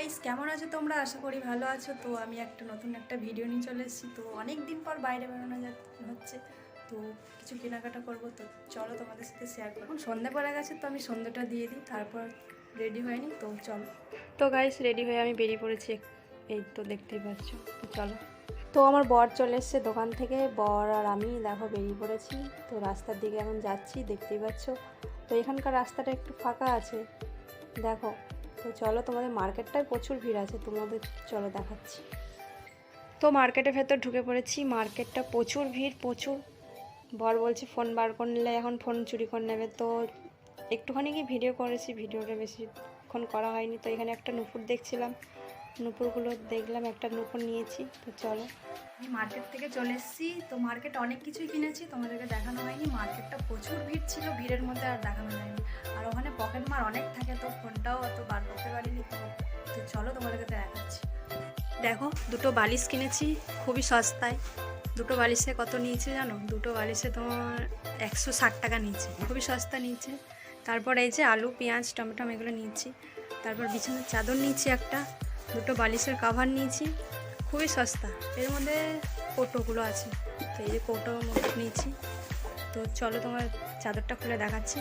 Guys কেমন আছো তোমরা? আশা করি ভালো আছো। তো আমি নতুন একটা ভিডিও নিয়ে চলে এসেছি। তো অনেক দিন পর বাইরে বেরোনো হচ্ছে, তো কিছু কেনাকাটা করব। তো চলো তোমাদের সাথে শেয়ার করো। এখন সন্ধ্যা পড়ে গেছে, তো আমি সন্ধ্যাটা দিয়ে দিই, তারপর রেডি হয়নি। তো চলো। তো গাইস রেডি হয়ে আমি বেরিয়ে পড়েছি, এই তো দেখতেই পাচ্ছ। তো চলো। তো আমার বর চলে এসছে দোকান থেকে, বর আর আমি দেখো বেরিয়ে পড়েছি। তো রাস্তার দিকে এখন যাচ্ছি, দেখতেই পাচ্ছ। তো এখানকার রাস্তাটা একটু ফাঁকা আছে দেখো। তো চলো, তোমাদের মার্কেটটায় প্রচুর ভিড় আছে, তোমাদের চলো দেখাচ্ছি। তো মার্কেটের ভেতর ঢুকে পড়েছি, মার্কেটটা প্রচুর ভিড় প্রচুর। বর বলছে ফোন বার করলে এখন ফোন চুরি করে নেবে। তো একটুখানি কি ভিডিও করেছি, ভিডিওটা বেশিক্ষণ করা হয়নি। তো এখানে একটা নুপুর দেখছিলাম, নুপুরগুলো দেখলাম, একটা নুপুর নিয়েছি। তো চলো, আমি মার্কেট থেকে চলে এসেছি। তো মার্কেটে অনেক কিছুই কিনেছি, তোমাদেরকে দেখানো হয়নি। মার্কেটটা প্রচুর ভিড় ছিল, ভিড়ের মধ্যে আর দেখানো যায়নি। আর ওখানে পকেট মার অনেক থাকে, তো ফোনটাও অত বার করতে পারিনি। তো চলো তোমাদেরকে দেখাচ্ছি। দেখো, দুটো বালিশ কিনেছি খুবই সস্তায়। দুটো বালিশে কত নিয়েছে জানো? দুটো বালিশে তোমার 160 টাকা নিয়েছে, খুবই সস্তা নিয়েছে। তারপর এই যে আলু পেঁয়াজ টমেটো এগুলো নিয়েছি। তারপর বিছানার চাদর নিয়েছি একটা, দুটো বালিশের কাভার নিয়েছি, খুবই সস্তা। এর মধ্যে কৌটোগুলো আছে, তো এই যে কৌটো নিয়েছি। তো চলো তোমার চাদরটা খুলে দেখাচ্ছি।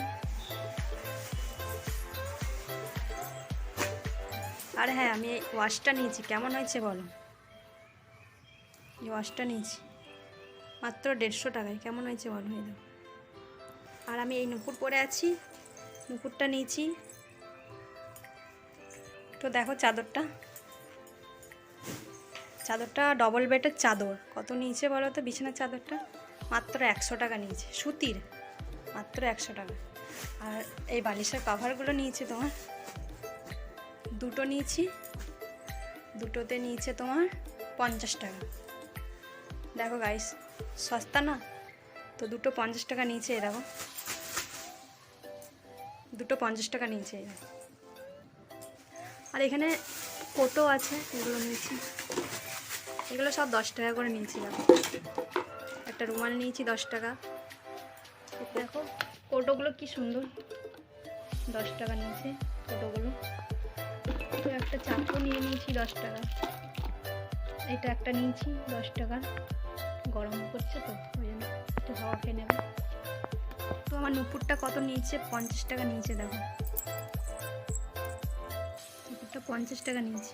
আর হ্যাঁ, আমি এই ওয়াশটা নিয়েছি, কেমন হয়েছে বলো? এই ওয়াশটা নিয়েছি মাত্র 150 টাকায়, কেমন হয়েছে বলো? এই দাও। আর আমি এই নুপুর পরে আছি, নুপুরটা নিয়েছি। তো দেখো চাদরটা, চাদরটা ডবল বেডের চাদর, কত নিয়েছে বলো তো? বিছানার চাদরটা মাত্র 100 টাকা নিয়েছে, সুতির, মাত্র 100 টাকা। আর এই বালিশের কাভারগুলো নিয়েছে তোমার, দুটো নিয়েছি, দুটোতে নিয়েছে তোমার 50 টাকা। দেখো গাইস, সস্তা না? তো দুটো 50 টাকা নিয়েছে, এই দেখো, দুটো 50 টাকা নিয়েছে। আর এখানে কোটো আছে, এগুলো নিয়েছি, এগুলো সব 10 টাকা করে নিয়েছি। দেখো, একটা রুমাল নিয়েছি 10 টাকা। দেখো কোটোগুলো কি সুন্দর, 10 টাকা নিয়েছে কোটোগুলো। তো একটা চাকু নিয়ে নিয়েছি 10 টাকা, এটা একটা নিয়েছি 10 টাকা। গরম করছে তো ওই জন্য একটু হাওয়া খেয়ে নেবে। তো আমার নুপুরটা কত নিয়েছে? 50 টাকা নিয়েছে। দেখো, নুপুরটা 50 টাকা নিয়েছে।